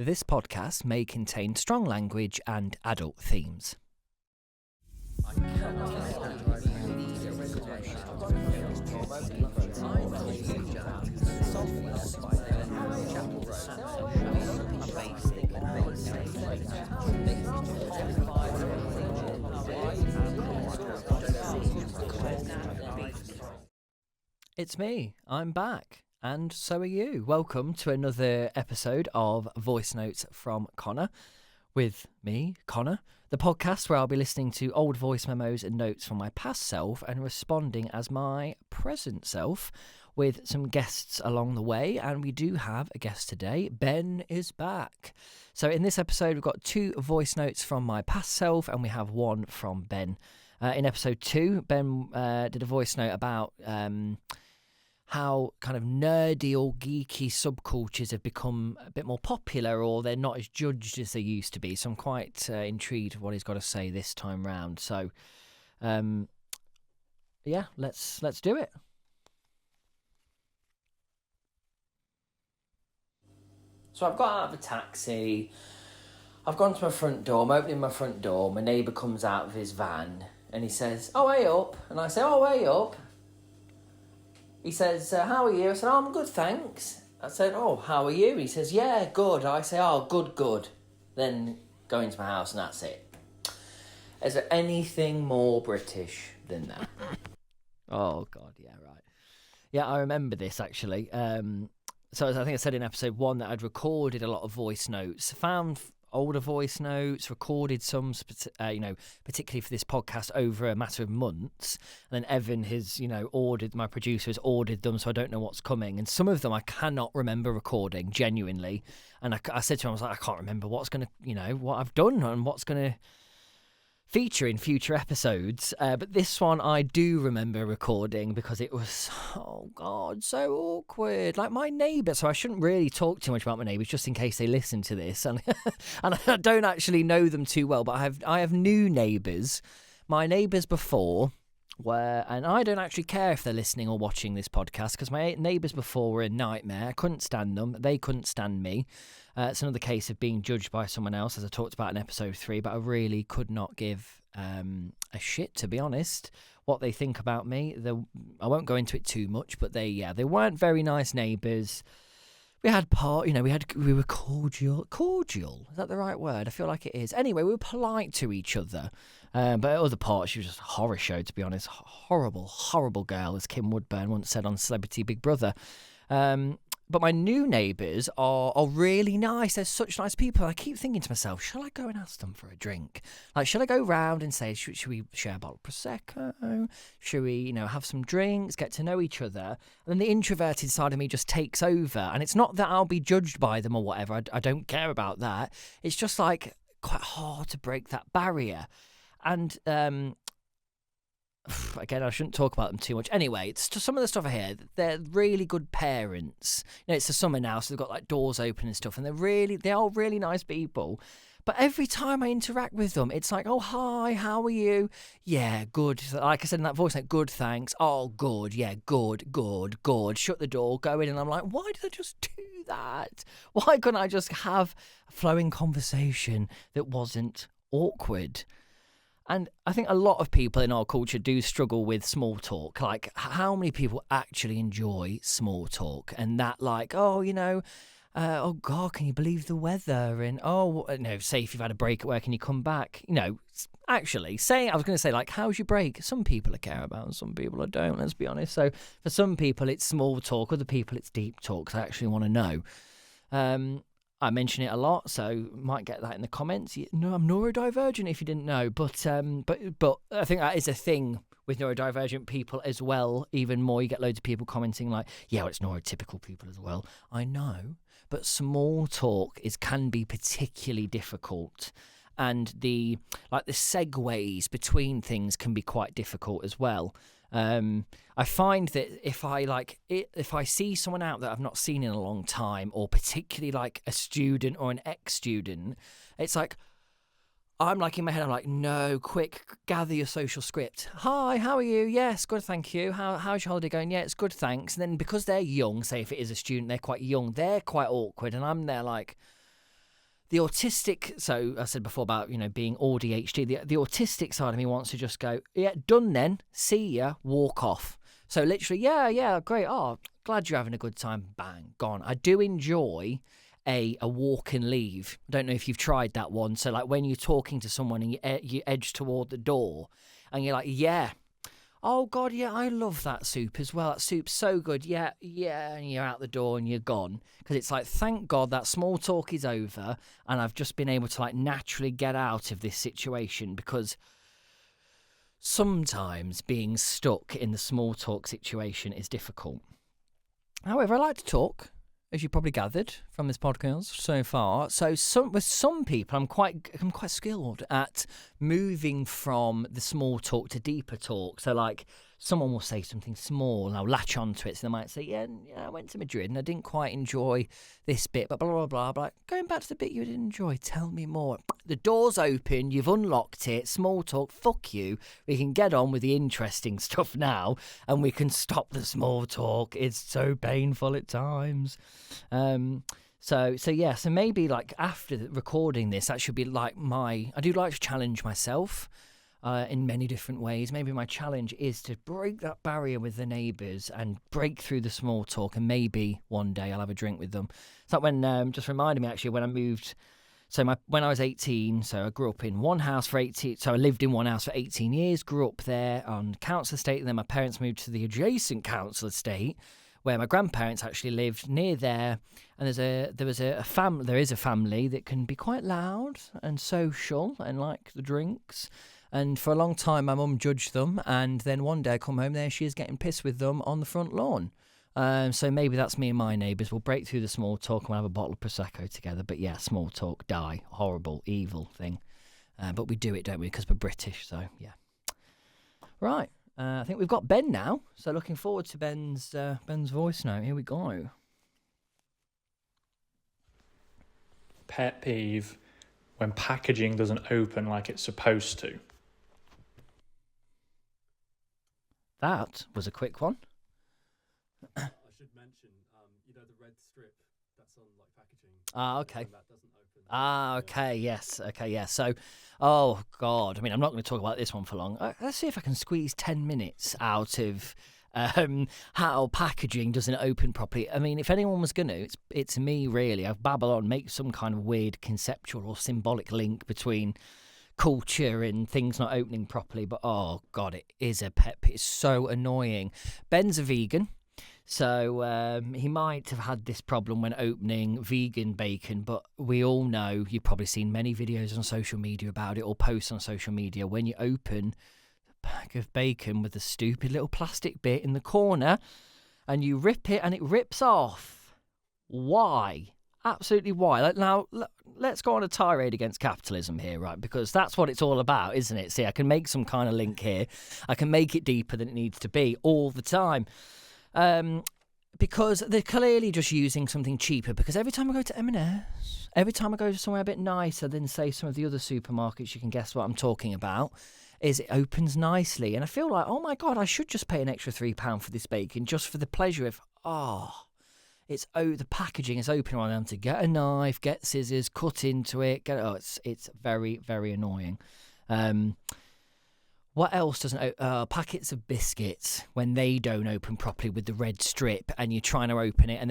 This podcast may contain strong language and adult themes. It's me, I'm back, and so are you. Welcome to another episode of Voice Notes from Connor, with me, Connor, the podcast where I'll be listening to old voice memos and notes from my past self and responding as my present self, with some guests along the way. And we do have a guest today. Ben is back. So in this episode, we've got 2 voice notes from my past self, and we have 1 from Ben. In episode 2, Ben did a voice note about how kind of nerdy or geeky subcultures have become a bit more popular, or they're not as judged as they used to be. So I'm quite intrigued what he's got to say this time round. So, yeah, let's do it. So I've got out of a taxi. I've gone to my front door. I'm opening my front door. My neighbour comes out of his van and he says, "Oh, hey up." And I say, "Oh, hey up." He says, "How are you?" I said, "Oh, I'm good, thanks." I said, "Oh, how are you?" He says, "Yeah, good." I say, "Oh, good." Then go into my house and that's it. Is there anything more British than that? Oh, God, yeah, right. Yeah, I remember this, actually. So as I think I said in episode 1 that I'd recorded a lot of voice notes, found older voice notes, recorded some, particularly for this podcast over a matter of months. And then Evan has, my producer has ordered them, so I don't know what's coming. And some of them I cannot remember recording, genuinely. And I said to him, I was like, I can't remember what's going to, what I've done and what's going to feature in future episodes. But this one I do remember recording because it was, oh God, so awkward. Like my neighbour, so I shouldn't really talk too much about my neighbours just in case they listen to this. And and I don't actually know them too well, but I have new neighbours. My neighbours before were, and I don't actually care if they're listening or watching this podcast because my neighbours before were a nightmare. I couldn't stand them. They couldn't stand me. It's another case of being judged by someone else, as I talked about in episode 3, but I really could not give a shit, to be honest, what they think about me. I won't go into it too much, but they weren't very nice neighbours. We had we were cordial. Cordial, is that the right word? I feel like it is. Anyway, we were polite to each other. But at other parts, she was just a horror show, to be honest. Horrible girl, as Kim Woodburn once said on Celebrity Big Brother. But my new neighbours are really nice. They're such nice people. I keep thinking to myself, shall I go and ask them for a drink? Like, should I go round and say, should we share a bottle of Prosecco? Should we, have some drinks, get to know each other? And then the introverted side of me just takes over. And it's not that I'll be judged by them or whatever. I don't care about that. It's just like quite hard to break that barrier. And again, I shouldn't talk about them too much. Anyway, it's just some of the stuff I hear. They're really good parents. It's the summer now, so they've got like doors open and stuff, and they are really nice people. But every time I interact with them, it's like, "Oh, hi, how are you?" "Yeah, good." Like I said in that voice, like, "Good, thanks." "Oh, good, yeah, good." Shut the door, go in, and I'm like, why did I just do that? Why couldn't I just have a flowing conversation that wasn't awkward? And I think a lot of people in our culture do struggle with small talk. Like, how many people actually enjoy small talk? And that, like, oh God, can you believe the weather? And, say if you've had a break at work and you come back, actually saying, I was going to say, like, how's your break? Some people I care about and some people I don't, let's be honest. So for some people, it's small talk. Other people, it's deep talk because I actually want to know. I mention it a lot, so might get that in the comments. No, I'm neurodivergent if you didn't know, but I think that is a thing with neurodivergent people as well. Even more, you get loads of people commenting like, "Yeah, well, it's neurotypical people as well." I know, but small talk can be particularly difficult, and the segues between things can be quite difficult as well. I find that if I see someone out that I've not seen in a long time, or particularly like a student or an ex-student, it's like I'm like in my head, I'm like, no, quick, gather your social script. "Hi, how are you?" "Yes, good, thank you." How's your holiday going?" "Yeah, it's good, thanks." And then because they're young, say if it is a student, they're quite young, they're quite awkward, and I'm there like, the autistic, so I said before about, being ADHD, the autistic side of me wants to just go, yeah, done then, see ya, walk off. So literally, yeah, great, oh, glad you're having a good time, bang, gone. I do enjoy a walk and leave. I don't know if you've tried that one. So like when you're talking to someone and you edge toward the door and you're like, yeah, oh God, yeah, I love that soup as well. That soup's so good. Yeah, and you're out the door and you're gone. Because it's like, thank God that small talk is over and I've just been able to like naturally get out of this situation, because sometimes being stuck in the small talk situation is difficult. However, I like to talk, as you probably gathered from this podcast so far. So with some people, I'm quite skilled at moving from the small talk to deeper talk. So like someone will say something small and I'll latch onto it. So they might say, yeah, I went to Madrid and I didn't quite enjoy this bit, but blah, blah, blah, blah. Going back to the bit you didn't enjoy, tell me more. The door's open, you've unlocked it, small talk, fuck you. We can get on with the interesting stuff now and we can stop the small talk. It's so painful at times. So maybe like after recording this, that should be like I do like to challenge myself in many different ways. Maybe my challenge is to break that barrier with the neighbours and break through the small talk, and maybe one day I'll have a drink with them. It's like when, just reminded me actually, when I moved, when I was 18, so I grew up in one house for 18, so I lived in one house for 18 years, grew up there on council estate, and then my parents moved to the adjacent council estate, where my grandparents actually lived near there, and there is a family that can be quite loud and social and like the drinks. And for a long time, my mum judged them, and then one day I come home, there she is getting pissed with them on the front lawn. So maybe that's me and my neighbours. We'll break through the small talk and we'll have a bottle of Prosecco together. But yeah, small talk, die, horrible, evil thing. But we do it, don't we? Because we're British, so yeah. Right. I think we've got Ben now, so looking forward to Ben's voice note. Here we go. Pet peeve when packaging doesn't open like it's supposed to. That was a quick one. I should mention, the red strip that's on like packaging. Okay. That doesn't open. Okay. Yes. Okay. Yeah. So, oh God. I mean, I'm not going to talk about this one for long. Let's see if I can squeeze 10 minutes out of how packaging doesn't open properly. I mean, if anyone was going to, it's me really. I've babbled on, make some kind of weird conceptual or symbolic link between culture and things not opening properly, but oh God, it is a pet peeve. It's so annoying. Ben's a vegan. So he might have had this problem when opening vegan bacon, but we all know, you've probably seen many videos on social media about it or posts on social media, when you open a pack of bacon with a stupid little plastic bit in the corner and you rip it and it rips off. Why? Absolutely why? Now, let's go on a tirade against capitalism here, right? Because that's what it's all about, isn't it? See, I can make some kind of link here. I can make it deeper than it needs to be all the time. Because they're clearly just using something cheaper. Because every time I go to M&S, every time I go to somewhere a bit nicer than, say, some of the other supermarkets, you can guess what I'm talking about, is it opens nicely. And I feel like, oh my God, I should just pay an extra £3 for this bacon just for the pleasure of, the packaging is open on them to get a knife, get scissors, cut into it. It's very, very annoying. What else doesn't packets of biscuits, when they don't open properly with the red strip and you're trying to open it, and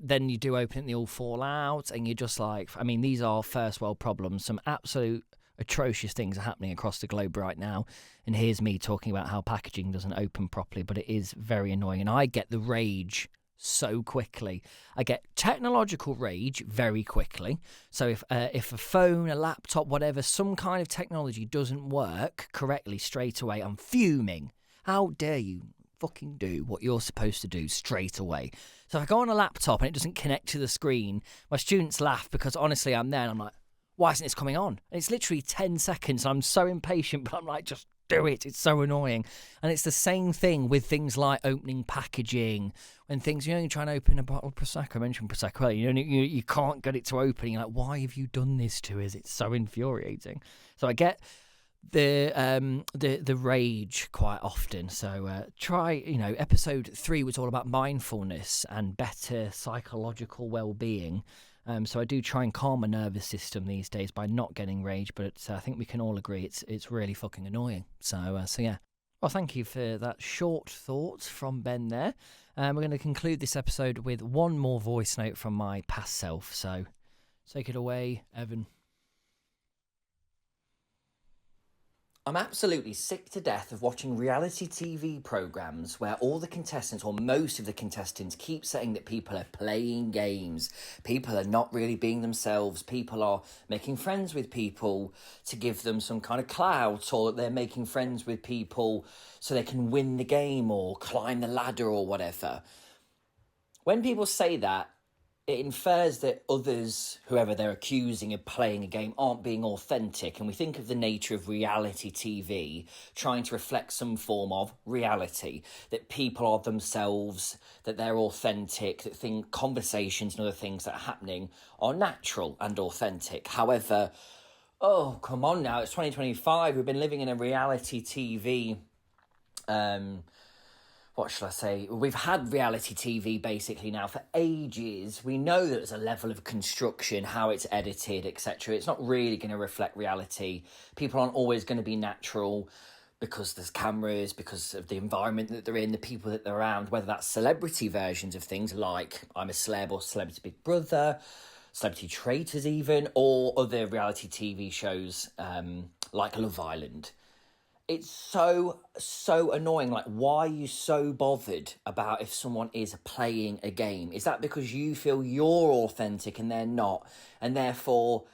then you do open it and they all fall out, and you're just like, I mean, these are first world problems. Some absolute atrocious things are happening across the globe right now, and here's me talking about how packaging doesn't open properly, but it is very annoying, and I get the rage so quickly. I get technological rage very quickly. So if a phone, a laptop, whatever, some kind of technology doesn't work correctly straight away, I'm fuming. How dare you fucking do what you're supposed to do straight away? So if I go on a laptop and it doesn't connect to the screen, my students laugh because honestly I'm there and I'm like, why isn't this coming on? And it's literally 10 seconds. I'm so impatient, but I'm like, just do it. It's so annoying. And it's the same thing with things like opening packaging. When things, you're trying to open a bottle of Prosecco. I mentioned Prosecco earlier. You can't get it to open. You're like, why have you done this to us? It's so infuriating. So I get the rage quite often. So try, episode 3 was all about mindfulness and better psychological well-being. So I do try and calm my nervous system these days by not getting rage, but I think we can all agree it's really fucking annoying. So yeah. Well, thank you for that short thought from Ben there. We're going to conclude this episode with one more voice note from my past self. So take it away, Evan. I'm absolutely sick to death of watching reality TV programmes where all the contestants, or most of the contestants, keep saying that people are playing games. People are not really being themselves. People are making friends with people to give them some kind of clout, or that they're making friends with people so they can win the game or climb the ladder or whatever. When people say that, it infers that others, whoever they're accusing of playing a game, aren't being authentic. And we think of the nature of reality TV trying to reflect some form of reality, that people are themselves, that they're authentic, that conversations and other things that are happening are natural and authentic. However, oh, come on now, it's 2025. We've been living in a reality TV what shall I say? We've had reality TV basically now for ages. We know that there's a level of construction, how it's edited, etc. It's not really going to reflect reality. People aren't always going to be natural because there's cameras, because of the environment that they're in, the people that they're around, whether that's celebrity versions of things like I'm a Celeb or Celebrity Big Brother, Celebrity Traitors even, or other reality TV shows like Love Island. It's so annoying. Like, why are you so bothered about if someone is playing a game? Is that because you feel you're authentic and they're not? And therefore,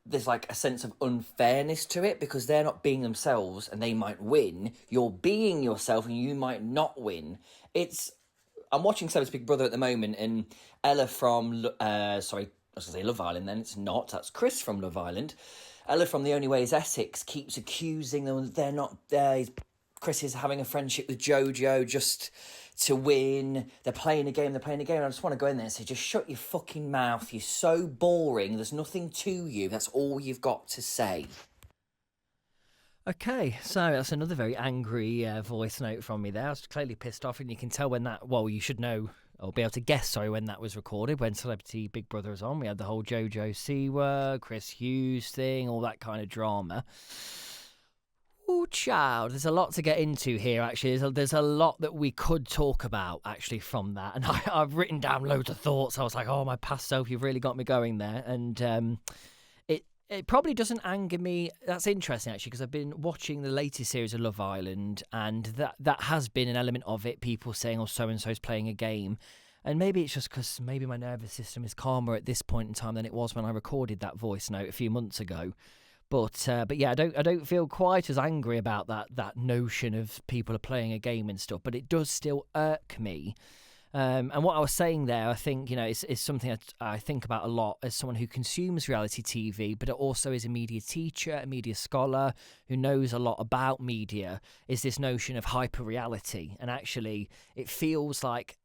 there's like a sense of unfairness to it because they're not being themselves and they might win. You're being yourself and you might not win. I'm watching Celebrity Big Brother at the moment, and Ella from, I was going to say Love Island then. It's not. That's Chris from Love Island. Ella from The Only Way is Essex keeps accusing them they're not there. Chris is having a friendship with Jojo just to win. They're playing a game. I just want to go in there and say, just shut your fucking mouth. You're so boring. There's nothing to you. That's all you've got to say. Okay, so that's another very angry voice note from me there. I was clearly pissed off, and you can tell when that, well, you should know, or be able to guess, when that was recorded, when Celebrity Big Brother was on. We had the whole Jojo Siwa, Chris Hughes thing, all that kind of drama. Oh, child, there's a lot to get into here, actually. There's a lot that we could talk about, actually, from that. And I've written down loads of thoughts. I was like, oh, my past self, you've really got me going there. And it probably doesn't anger me. That's interesting, actually, because I've been watching the latest series of Love Island, and that has been an element of it, people saying, oh, so-and-so's playing a game. And maybe it's just because maybe my nervous system is calmer at this point in time than it was when I recorded that voice note a few months ago. But yeah, I don't feel quite as angry about that notion of people are playing a game and stuff, but it does still irk me. And what I was saying there, I think, is something I think about a lot as someone who consumes reality TV, but also is a media teacher, a media scholar who knows a lot about media, is this notion of hyper-reality. And actually, it feels like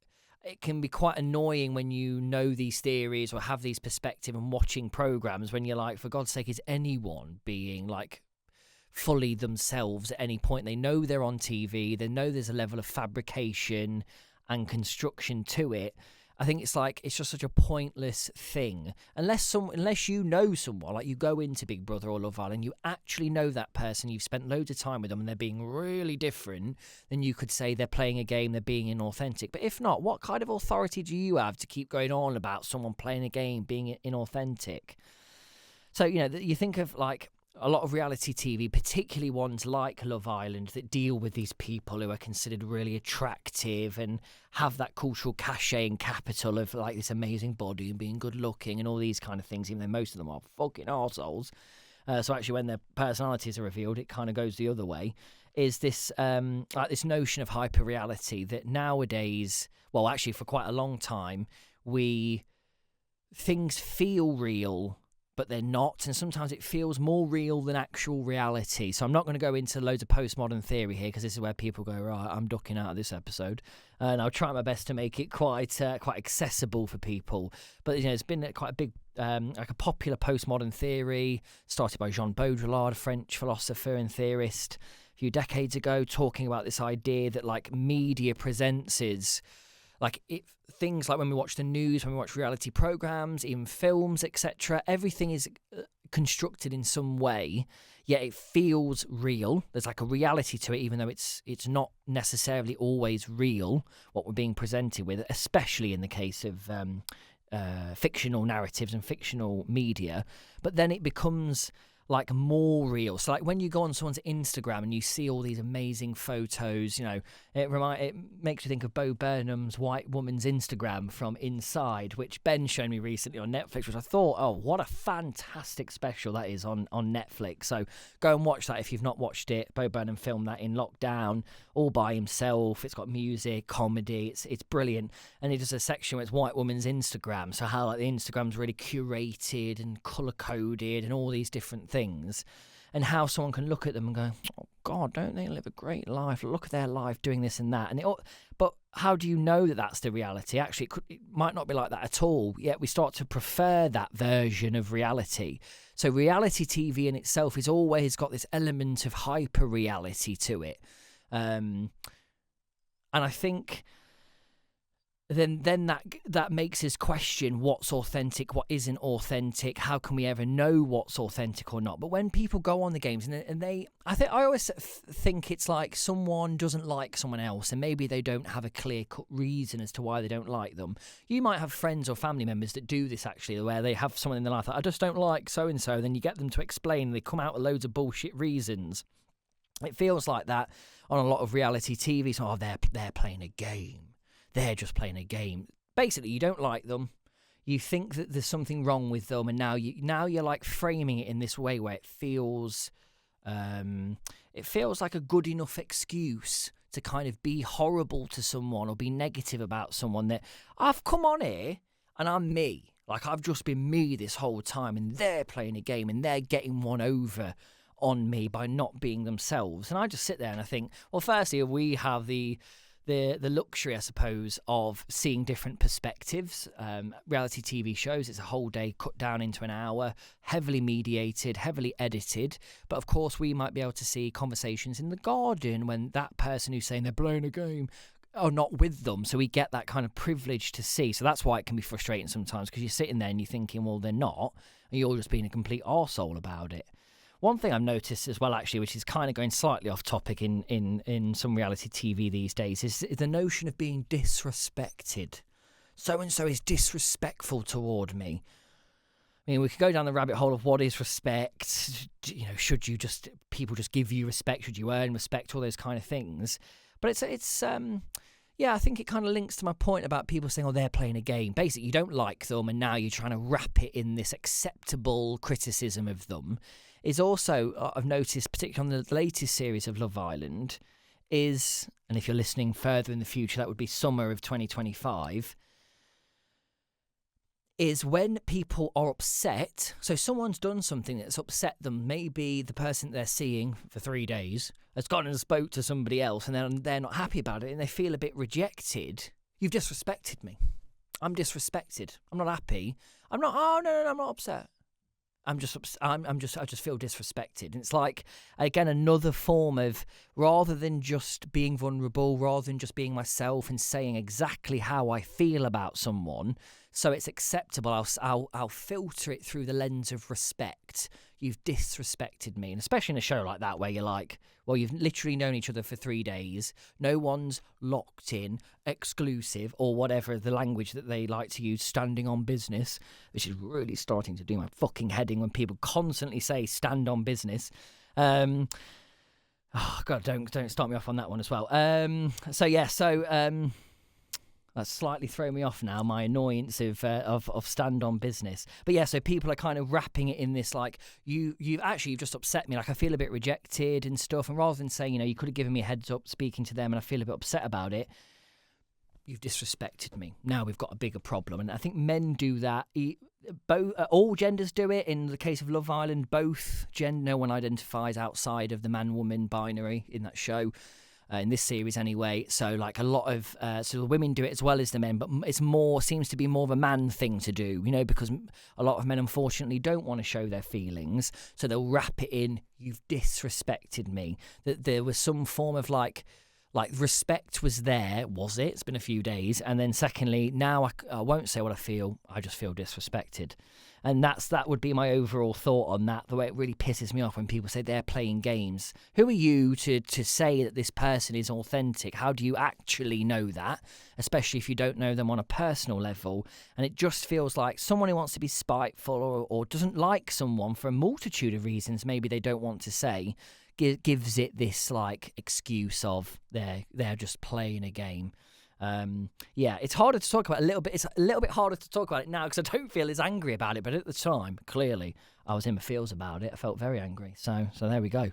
it can be quite annoying when you know these theories or have these perspectives and watching programs when you're like, for God's sake, is anyone being like fully themselves at any point? They know they're on TV, they know there's a level of fabrication and construction to it. I think it's just such a pointless thing. Unless you know someone, like you go into Big Brother or Love Island, you actually know that person, you've spent loads of time with them and they're being really different, then you could say they're playing a game, they're being inauthentic. But if not, what kind of authority do you have to keep going on about someone playing a game, being inauthentic? So, you think of like a lot of reality TV, particularly ones like Love Island, that deal with these people who are considered really attractive and have that cultural cachet and capital of like this amazing body and being good looking and all these kind of things, even though most of them are fucking arseholes. So actually when their personalities are revealed, it kind of goes the other way. Is this like this notion of hyper reality that nowadays, well, actually for quite a long time, things feel real, but they're not, and sometimes it feels more real than actual reality. So I'm not going to go into loads of postmodern theory here, because this is where people go, right, I'm ducking out of this episode, and I'll try my best to make it quite accessible for people. But it's been quite a big, like a popular postmodern theory started by Jean Baudrillard, a French philosopher and theorist, a few decades ago, talking about this idea that like media presents us things like when we watch the news, when we watch reality programs, even films, etc. Everything is constructed in some way, yet it feels real. There's like a reality to it, even though it's not necessarily always real what we're being presented with, especially in the case of fictional narratives and fictional media. But then it becomes like more real. So like when you go on someone's Instagram and you see all these amazing photos, it makes you think of Bo Burnham's White Woman's Instagram from Inside, which Ben showed me recently on Netflix, which I thought, oh, what a fantastic special that is on Netflix. So go and watch that if you've not watched it. Bo Burnham filmed that in lockdown all by himself. It's got music, comedy, it's brilliant. And he does a section where it's White Woman's Instagram, so how like the Instagram's really curated and colour coded and all these different things, and how someone can look at them and go, oh God, don't they live a great life? Look at their life doing this and that. But how do you know that that's the reality? Actually, it might not be like that at all, yet we start to prefer that version of reality. So reality TV in itself has always got this element of hyper reality to it. And I think then that makes us question what's authentic, what isn't authentic. How can we ever know what's authentic or not? But when people go on the games I always think it's like someone doesn't like someone else, and maybe they don't have a clear-cut reason as to why they don't like them. You might have friends or family members that do this actually, where they have someone in their life that I just don't like so and so. Then you get them to explain, and they come out with loads of bullshit reasons. It feels like that on a lot of reality TV. So they're playing a game. They're just playing a game. Basically, you don't like them. You think that there's something wrong with them, and now you're like framing it in this way where it feels like a good enough excuse to kind of be horrible to someone or be negative about someone, that I've come on here and I'm me. Like I've just been me this whole time, and they're playing a game and they're getting one over on me by not being themselves. And I just sit there and I think, well, firstly, we have the luxury, I suppose, of seeing different perspectives. Reality TV shows, it's a whole day cut down into an hour, heavily mediated, heavily edited. But of course, we might be able to see conversations in the garden when that person who's saying they're playing a game are not with them. So we get that kind of privilege to see. So that's why it can be frustrating sometimes, because you're sitting there and you're thinking, well, they're not, and you're just being a complete arsehole about it. One thing I've noticed as well, actually, which is kind of going slightly off topic in some reality TV these days, is the notion of being disrespected. So-and-so is disrespectful toward me. I mean, we could go down the rabbit hole of what is respect. Should people just give you respect? Should you earn respect? All those kind of things. But I think it kind of links to my point about people saying, oh, they're playing a game. Basically, you don't like them, and now you're trying to wrap it in this acceptable criticism of them. Is also, I've noticed, particularly on the latest series of Love Island, and if you're listening further in the future, that would be summer of 2025, is when people are upset. So someone's done something that's upset them. Maybe the person they're seeing for 3 days has gone and spoke to somebody else, and then they're not happy about it, and they feel a bit rejected. You've disrespected me. I'm disrespected. I'm not happy. I'm not, oh, no, I'm not upset. I just feel disrespected. And it's like, again, another form of, rather than just being vulnerable, rather than just being myself and saying exactly how I feel about someone, so it's acceptable, I'll filter it through the lens of respect. You've disrespected me. And especially in a show like that where you're like, well, you've literally known each other for 3 days. No one's locked in, exclusive, or whatever the language that they like to use, standing on business, which is really starting to do my fucking head in when people constantly say stand on business. Oh, God, don't start me off on that one as well. That's slightly thrown me off now, my annoyance of stand on business. But yeah, so people are kind of wrapping it in this, like, you've just upset me, like I feel a bit rejected and stuff. And rather than saying, you could have given me a heads up speaking to them and I feel a bit upset about it, you've disrespected me. Now we've got a bigger problem. And I think men do that. All genders do it. In the case of Love Island, both gender, no one identifies outside of the man-woman binary in that show. In this series anyway, so like a lot of so the women do it as well as the men, but seems to be more of a man thing to do, because a lot of men unfortunately don't want to show their feelings, so they'll wrap it in, you've disrespected me, that there was some form of like Like, respect was there, was it? It's been a few days. And then secondly, now I won't say what I feel. I just feel disrespected. And that would be my overall thought on that. The way it really pisses me off when people say they're playing games. Who are you to say that this person is authentic? How do you actually know that? Especially if you don't know them on a personal level. And it just feels like someone who wants to be spiteful or doesn't like someone for a multitude of reasons maybe they don't want to say, gives it this like excuse of they're just playing a game. Yeah, it's harder to talk about a little bit. It's a little bit harder to talk about it now because I don't feel as angry about it. But at the time, clearly, I was in my feels about it. I felt very angry. So there we go.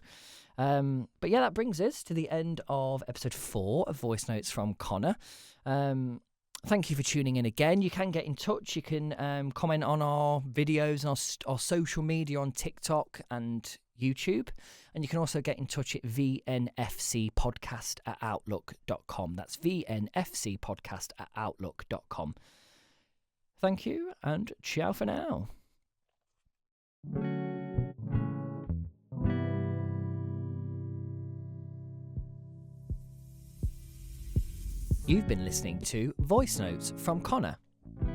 But yeah, that brings us to the end of episode 4 of Voice Notes from Connor. Thank you for tuning in again. You can get in touch. You can comment on our videos and our social media on TikTok and YouTube. And you can also get in touch at vnfcpodcast@outlook.com. That's vnfcpodcast@outlook.com. Thank you, and ciao for now. You've been listening to Voice Notes from Connor.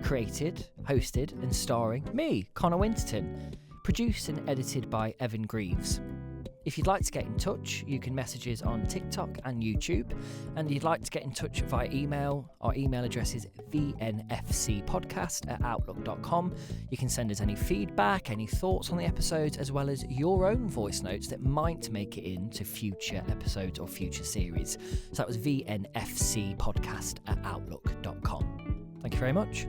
Created, hosted, and starring me, Connor Winterton. Produced and edited by Evan Greaves. If you'd like to get in touch, you can message us on TikTok and YouTube. And if you'd like to get in touch via email, our email address is vnfcpodcast@outlook.com. You can send us any feedback, any thoughts on the episodes, as well as your own voice notes that might make it into future episodes or future series. So that was vnfcpodcast@outlook.com. Thank you very much.